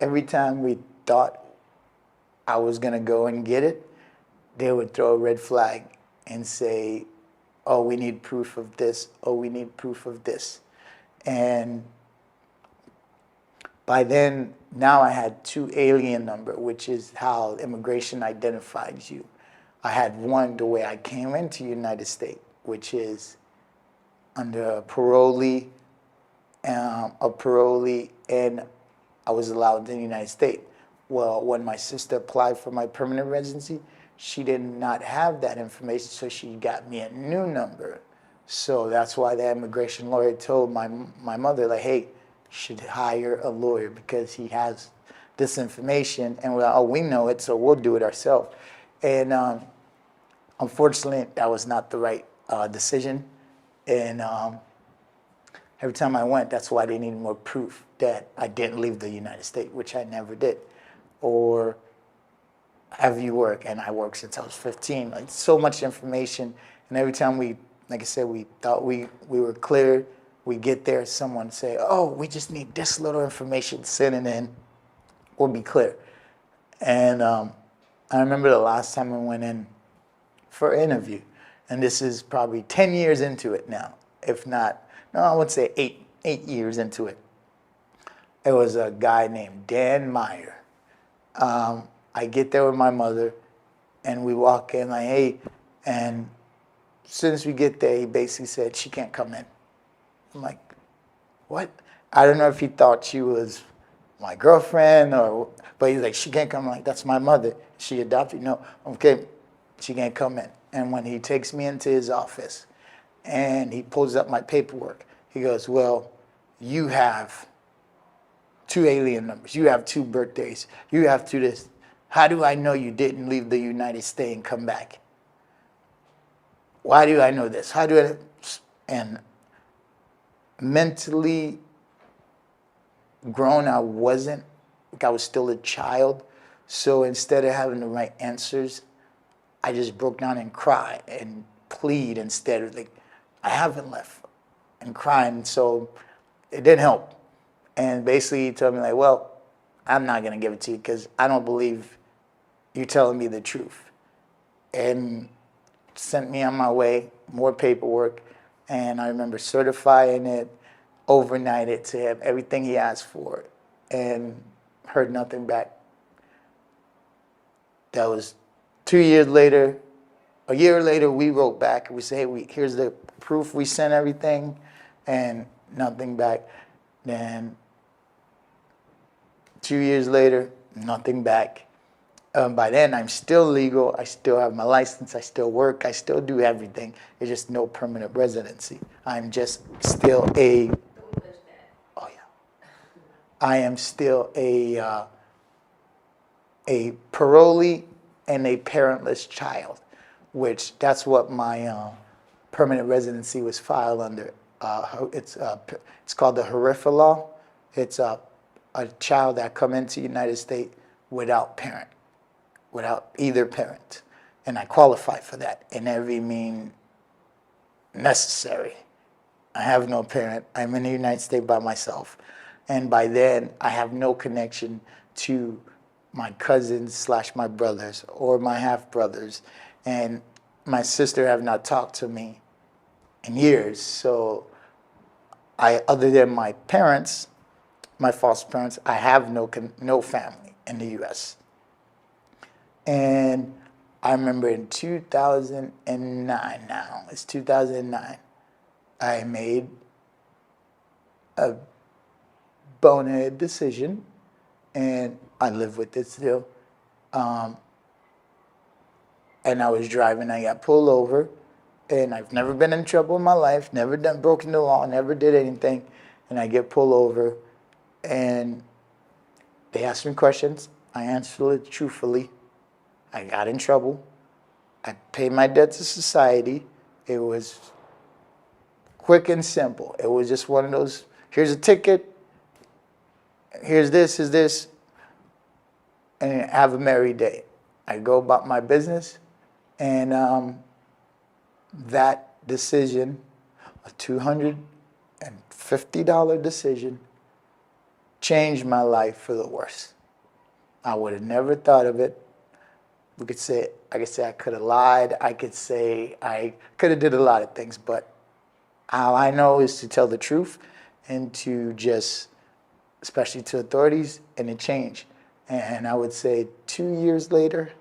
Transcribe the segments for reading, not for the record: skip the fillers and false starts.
every time we thought I was going to go and get it, they would throw a red flag and say, oh, we need proof of this. Oh, we need proof of this. And by then, now I had two alien number, which is how immigration identifies you. I had one the way I came into the United States, which is under a parolee, and I was allowed in the United States. Well, when my sister applied for my permanent residency, she did not have that information, so she got me a new number. So that's why the immigration lawyer told my mother, like, hey, you should hire a lawyer because he has this information, and we're like, oh, we know it, so we'll do it ourselves. And unfortunately, that was not the right decision. And every time I went, that's why they needed more proof that I didn't leave the United States, which I never did. Or have you work? And I worked since I was 15. Like, so much information. And every time we, like I said, we thought we were clear, we get there, someone say, oh, we just need this little information, send it in, we'll be clear. And I remember the last time I went in for an interview, and this is probably 10 years into it now, if not, no, I would say eight years into it. It was a guy named Dan Meyer. I get there with my mother, and we walk in like, hey, and as soon as we get there, he basically said, she can't come in. I'm like, what? I don't know if he thought she was my girlfriend, but he's like, she can't come. I'm like, that's my mother. She adopted. No, okay, she can't come in. And when he takes me into his office, and he pulls up my paperwork, he goes, well, you have two alien numbers, you have two birthdays, you have two this. How do I know you didn't leave the United States and come back? Why do I know this? How do I? And mentally grown, I wasn't. Like, I was still a child. So instead of having the right answers, I just broke down and cried and plead instead of, like, I haven't left, and crying. So it didn't help. And basically he told me, like, well, I'm not going to give it to you because I don't believe you're telling me the truth. And sent me on my way, more paperwork. And I remember certifying it, overnight it to him, everything he asked for, and heard nothing back. That was 2 years later. A year later, we wrote back and we said, hey, here's the proof, we sent everything, and nothing back. Then 2 years later, nothing back. By then, I'm still legal. I still have my license. I still work. I still do everything. It's just no permanent residency. I'm just still a. Oh yeah. I am still a parolee and a parentless child, which that's what my permanent residency was filed under. It's called the HRIFA law. It's a child that come into the United States without parent. Without either parent, and I qualify for that in every mean necessary. I have no parent. I'm in the United States by myself, and by then I have no connection to my cousins / my brothers or my half brothers, and my sister have not talked to me in years. So other than my parents, my foster parents, I have no family in the U.S. And I remember in 2009 now, it's 2009, I made a bonehead decision, and I live with it still. And I was driving, I got pulled over, and I've never been in trouble in my life, never broken the law, never did anything, and I get pulled over, and they asked me questions, I answered it truthfully. I got in trouble. I paid my debt to society. It was quick and simple. It was just one of those, here's a ticket, here's this, and have a merry day. I go about my business, and that decision, a $250 decision, changed my life for the worse. I would have never thought of it. I could say I could have lied. I could say I could have did a lot of things, but all I know is to tell the truth and to just, especially to authorities, and it changed. And I would say 2 years later,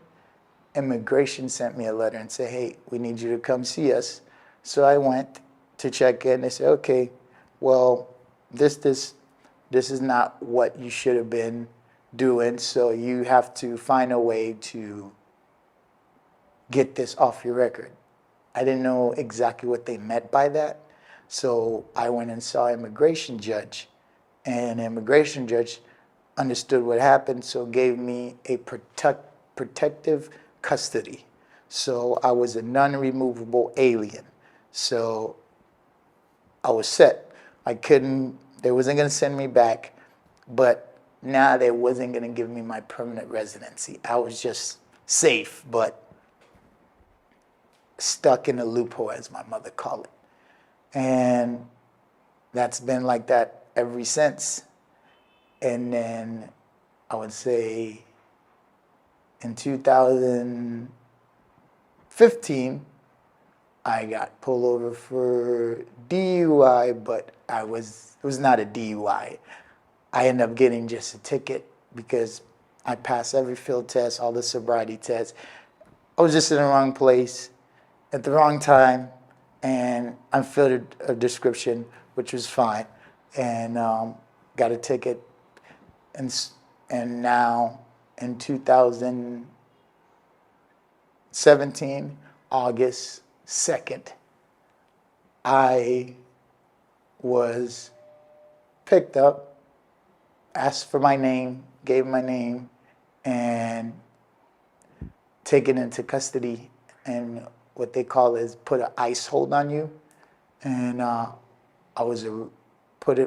immigration sent me a letter and said, hey, we need you to come see us. So I went to check in. They said, okay, well, this is not what you should have been doing, so you have to find a way to get this off your record. I didn't know exactly what they meant by that, so I went and saw an immigration judge, and the immigration judge understood what happened, so gave me a protective custody. So I was a non-removable alien. So I was set. They wasn't going to send me back, but now they wasn't going to give me my permanent residency. I was just safe, but stuck in a loophole, as my mother called it. And that's been like that ever since. And then I would say in 2015, I got pulled over for DUI, but it was not a DUI. I ended up getting just a ticket because I passed every field test, all the sobriety tests. I was just in the wrong place at the wrong time, and I filled a description, which was fine, and got a ticket. And now in 2017, August 2nd, I was picked up, asked for my name, gave my name, and taken into custody, and what they call is put an ICE hold on you. And I was put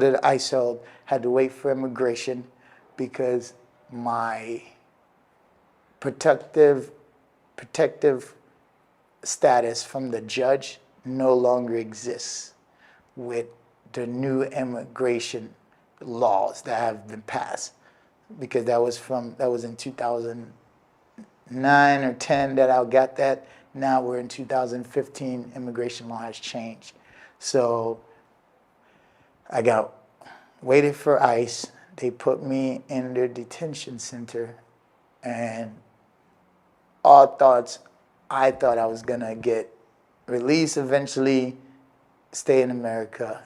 an ICE hold, had to wait for immigration because my protective status from the judge no longer exists with the new immigration laws that have been passed, because that was in 2009 or 10 that I got that. Now we're in 2015, immigration law has changed. So I waited for ICE. They put me in their detention center, and I thought I was gonna get released eventually, stay in America,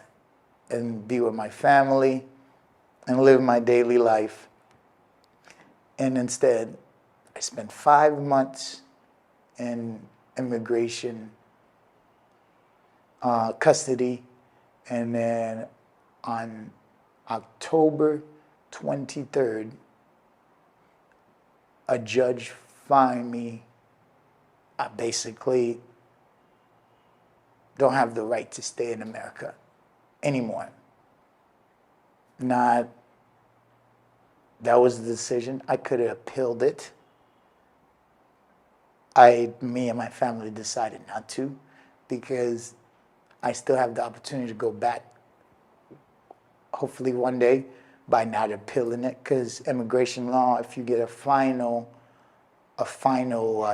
and be with my family, and live my daily life. And instead, I spent 5 months in immigration custody, and then on October 23rd, a judge fined me. I basically don't have the right to stay in America anymore. That was the decision. I could have appealed it. Me and my family decided not to, because I still have the opportunity to go back, hopefully one day, by not appealing it, because immigration law, if you get a final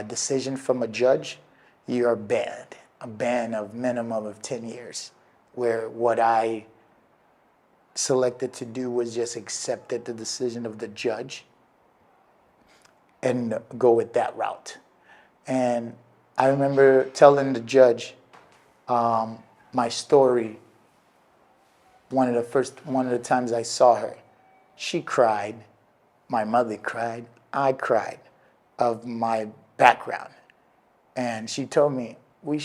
decision from a judge, you're banned, a ban of minimum of 10 years, where what I selected to do was just accept the decision of the judge and go with that route. And I remember telling the judge my story. One of the times I saw her, she cried, my mother cried, I cried of my background. And she told me, we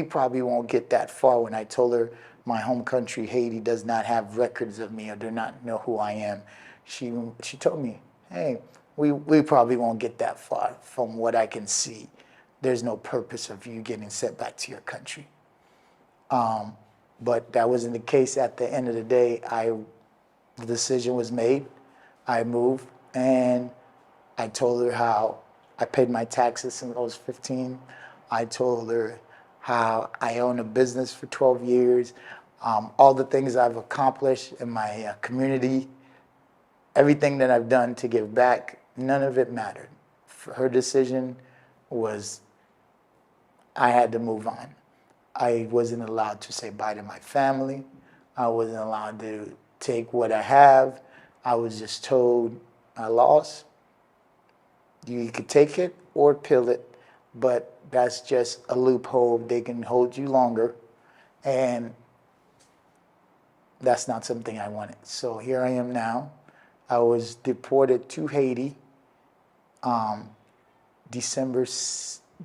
probably won't get that far. When I told her my home country, Haiti, does not have records of me or do not know who I am, she told me, hey, we probably won't get that far. From what I can see, there's no purpose of you getting sent back to your country. But that wasn't the case. At the end of the day, the decision was made. I moved, and I told her how I paid my taxes since I was 15. I told her how I own a business for 12 years, all the things I've accomplished in my community, everything that I've done to give back, none of it mattered. Her decision was I had to move on. I wasn't allowed to say bye to my family. I wasn't allowed to take what I have. I was just told I lost. You could take it or pill it, but that's just a loophole. They can hold you longer, and that's not something I wanted. So here I am now. I was deported to Haiti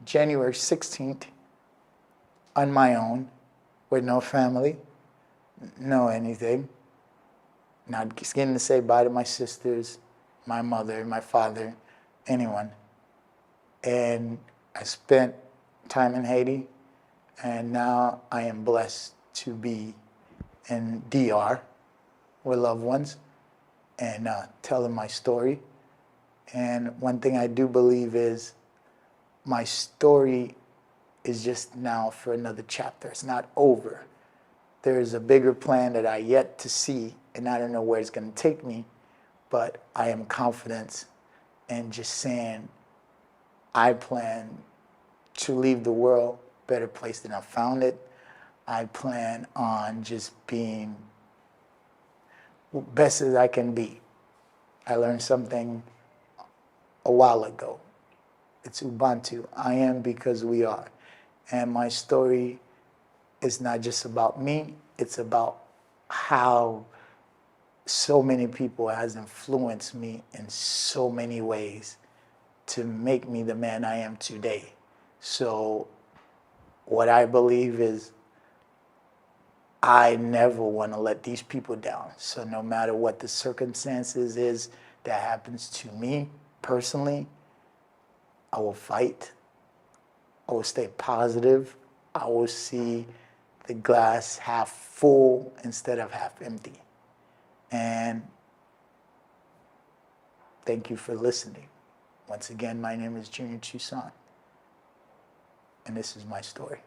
January 16th on my own with no family, no anything. Not getting to say bye to my sisters, my mother, my father, anyone. And I spent time in Haiti, and now I am blessed to be in DR with loved ones and telling my story. And one thing I do believe is my story is just now for another chapter. It's not over. There is a bigger plan that I yet to see, and I don't know where it's going to take me, but I am confident in just saying I plan to leave the world a better place than I found it. I plan on just being best as I can be. I learned something a while ago. It's Ubuntu. I am because we are. And my story is not just about me, it's about how so many people has influenced me in so many ways to make me the man I am today. So what I believe is I never want to let these people down. So no matter what the circumstances is that happens to me personally, I will fight. I will stay positive. I will see the glass half full instead of half empty. And thank you for listening. Once again, my name is Junior Toussaint, and this is my story.